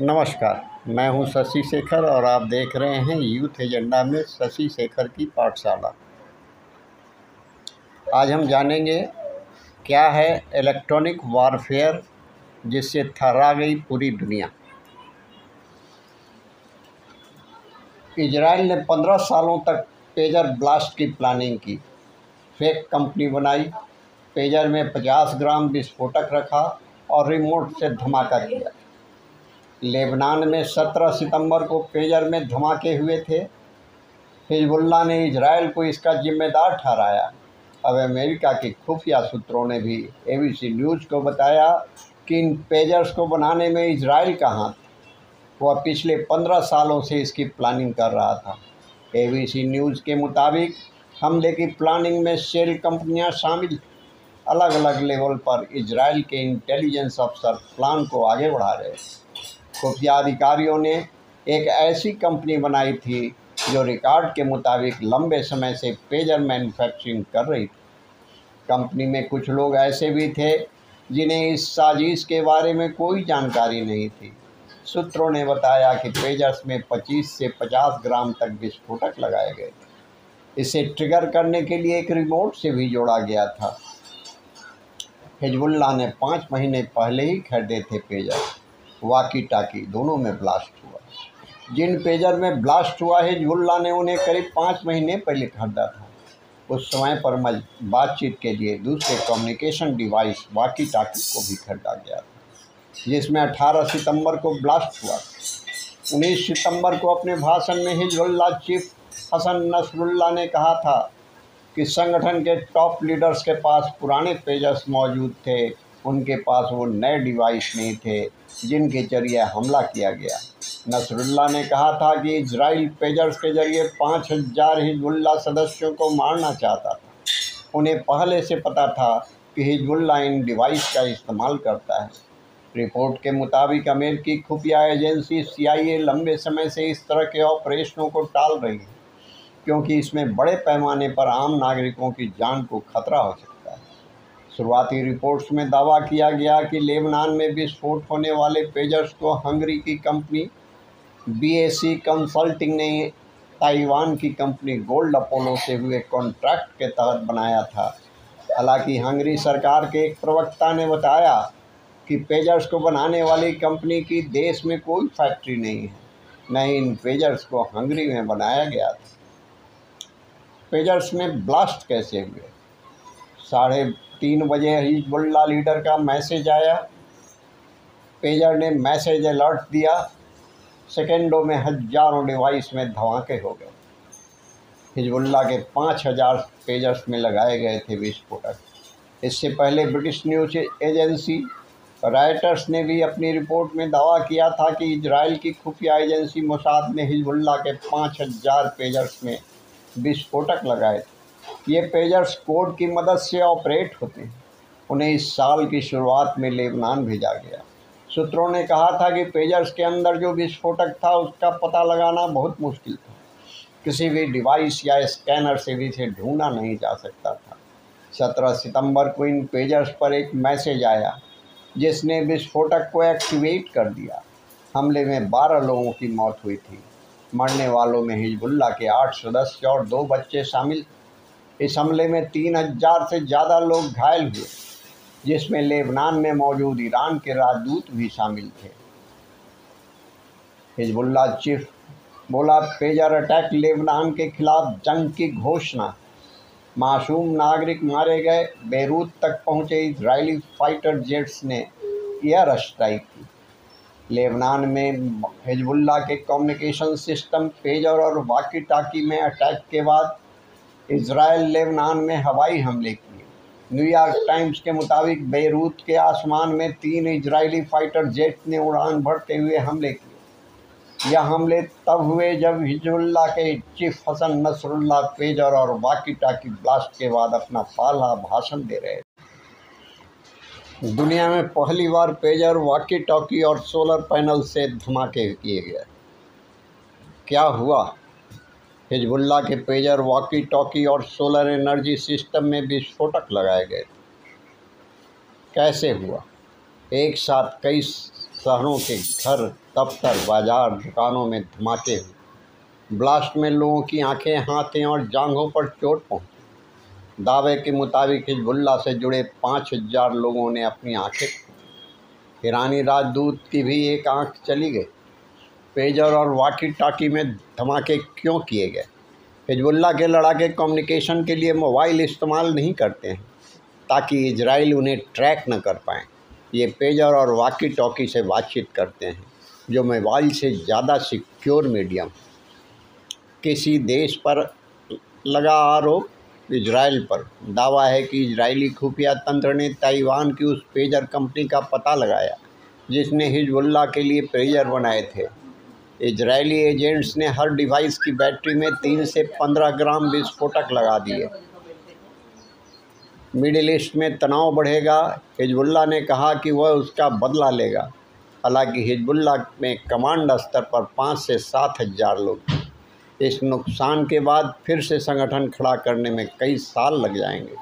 नमस्कार, मैं हूं शशि शेखर और आप देख रहे हैं यूथ एजेंडा में शशि शेखर की पाठशाला। आज हम जानेंगे क्या है इलेक्ट्रॉनिक वॉरफेयर, जिससे थर्रा गई पूरी दुनिया। इजराइल ने 15 सालों तक पेजर ब्लास्ट की प्लानिंग की, फेक कंपनी बनाई, पेजर में 50 ग्राम विस्फोटक रखा और रिमोट से धमाका किया। लेबनान में 17 सितंबर को पेजर में धमाके हुए थे। हिजबुल्लाह ने इजराइल को इसका जिम्मेदार ठहराया। अब अमेरिका के खुफिया सूत्रों ने भी ABC न्यूज़ को बताया कि इन पेजर्स को बनाने में इजराइल का हाथ, वह पिछले 15 सालों से इसकी प्लानिंग कर रहा था। ABC न्यूज़ के मुताबिक हमले की प्लानिंग में शेल कंपनियां शामिल। अलग अलग लेवल पर इजराइल के इंटेलिजेंस अफसर प्लान को आगे बढ़ा रहे। खुफिया अधिकारियों ने एक ऐसी कंपनी बनाई थी जो रिकॉर्ड के मुताबिक लंबे समय से पेजर मैन्युफैक्चरिंग कर रही थी। कंपनी में कुछ लोग ऐसे भी थे जिन्हें इस साजिश के बारे में कोई जानकारी नहीं थी। सूत्रों ने बताया कि पेजर्स में 25 से 50 ग्राम तक विस्फोटक लगाए गए। इसे ट्रिगर करने के लिए एक रिमोट से भी जोड़ा गया था। हिजबुल्लाह ने 5 महीने पहले ही खरीदे थे पेजर, वाकी टाकी दोनों में ब्लास्ट हुआ। जिन पेजर में ब्लास्ट हुआ हिजबुल्लाह ने उन्हें करीब 5 महीने पहले खरीदा था। उस समय पर बातचीत के लिए दूसरे कम्युनिकेशन डिवाइस वाकी टाकी को भी खरीदा गया था, जिसमें 18 सितंबर को ब्लास्ट हुआ। 19 सितंबर को अपने भाषण में हिजबुल्लाह चीफ हसन नसरुल्लाह ने कहा था कि संगठन के टॉप लीडर्स के पास पुराने पेजर्स मौजूद थे, उनके पास वो नए डिवाइस नहीं थे जिनके जरिए हमला किया गया। नसरुल्लाह ने कहा था कि इजराइल पेजर्स के जरिए 5000 हिजबुल्लाह सदस्यों को मारना चाहता था। उन्हें पहले से पता था कि हिजबुल्लाह इन डिवाइस का इस्तेमाल करता है। रिपोर्ट के मुताबिक अमेरिकी खुफिया एजेंसी CIA लंबे समय से इस तरह के ऑपरेशनों को टाल रही है, क्योंकि इसमें बड़े पैमाने पर आम नागरिकों की जान को खतरा हो सकता है। शुरुआती रिपोर्ट्स में दावा किया गया कि लेबनान में विस्फोट होने वाले पेजर्स को हंगरी की कंपनी BAC कंसल्टिंग ने ताइवान की कंपनी गोल्ड अपोलो से हुए कॉन्ट्रैक्ट के तहत बनाया था। हालांकि हंगरी सरकार के एक प्रवक्ता ने बताया कि पेजर्स को बनाने वाली कंपनी की देश में कोई फैक्ट्री नहीं है, न ही इन पेजर्स को हंगरी में बनाया गया था। पेजर्स में ब्लास्ट कैसे हुए? 3:30 बजे हिजबुल्लाह लीडर का मैसेज आया। पेजर ने मैसेज अलर्ट दिया। सेकेंडों में हजारों डिवाइस में धमाके हो गए। हिजबुल्लाह के 5000 पेजर्स में लगाए गए थे विस्फोटक। इससे पहले ब्रिटिश न्यूज़ एजेंसी रॉयटर्स ने भी अपनी रिपोर्ट में दावा किया था कि इजराइल की खुफिया एजेंसी मोसाद ने हिजबुल्लाह के 5000 पेजर्स में विस्फोटक लगाए थे। ये पेजर्स कोड की मदद से ऑपरेट होते हैं। उन्हें इस साल की शुरुआत में लेबनान भेजा गया। सूत्रों ने कहा था कि पेजर्स के अंदर जो विस्फोटक था उसका पता लगाना बहुत मुश्किल था। किसी भी डिवाइस या स्कैनर से भी इसे ढूंढना नहीं जा सकता था। 17 सितंबर को इन पेजर्स पर एक मैसेज आया जिसने विस्फोटक को एक्टिवेट कर दिया। हमले में 12 लोगों की मौत हुई थी। मरने वालों में हिजबुल्लाह के 8 सदस्य और 2 बच्चे शामिल थे। इस हमले में 3000 से ज़्यादा लोग घायल हुए, जिसमें लेबनान में मौजूद ईरान के राजदूत भी शामिल थे। हिजबुल्लाह चीफ बोला, पेजर अटैक लेबनान के खिलाफ जंग की घोषणा। मासूम नागरिक मारे गए। बेरूत तक पहुंचे इजरायली फाइटर जेट्स ने एयर स्ट्राइक की। लेबनान में हिजबुल्लाह के कम्युनिकेशन सिस्टम, पेजर और वाकी टाकी में अटैक के बाद इजराइल लेबनान में हवाई हमले किए। न्यूयॉर्क टाइम्स के मुताबिक बेरूत के आसमान में 3 इजरायली फाइटर जेट ने उड़ान भरते हुए हमले किए। यह हमले तब हुए जब हिजबुल्लाह के चीफ हसन नसरुल्लाह पेजर और वाकी टाकी ब्लास्ट के बाद अपना पहला भाषण दे रहे थे। दुनिया में पहली बार पेजर, वाकी टाकी और सोलर पैनल से धमाके किए गए। क्या हुआ? हिजबुल्लाह के पेजर, वाकी टॉकी और सोलर एनर्जी सिस्टम में विस्फोटक लगाए गए। कैसे हुआ? एक साथ कई शहरों के घर, दफ्तर, बाजार, दुकानों में धमाके हुए। ब्लास्ट में लोगों की आंखें, हाथें और जांघों पर चोट पहुंची। दावे के मुताबिक हिजबुल्लाह से जुड़े 5000 लोगों ने अपनी आंखें खोई। ईरानी राजदूत की भी एक आंख चली गई। पेजर और वाकी टाकी में धमाके क्यों किए गए? हिजबुल्लाह के लड़ाके कम्युनिकेशन के लिए मोबाइल इस्तेमाल नहीं करते हैं ताकि इजराइल उन्हें ट्रैक न कर पाएँ। ये पेजर और वाकी टॉकी से बातचीत करते हैं, जो मोबाइल से ज़्यादा सिक्योर मीडियम। किसी देश पर लगा आरोप, इजराइल पर। दावा है कि इजरायली खुफिया तंत्र ने ताइवान की उस पेजर कंपनी का पता लगाया जिसने हिजबुल्लाह के लिए पेजर बनाए थे। इजरायली एजेंट्स ने हर डिवाइस की बैटरी में 3 से 15 ग्राम विस्फोटक लगा दिए। मिडिल ईस्ट में तनाव बढ़ेगा। हिजबुल्लाह ने कहा कि वह उसका बदला लेगा। हालांकि हिजबुल्लाह में कमांड स्तर पर 5 से 7 हज़ार लोग हैं। इस नुकसान के बाद फिर से संगठन खड़ा करने में कई साल लग जाएंगे।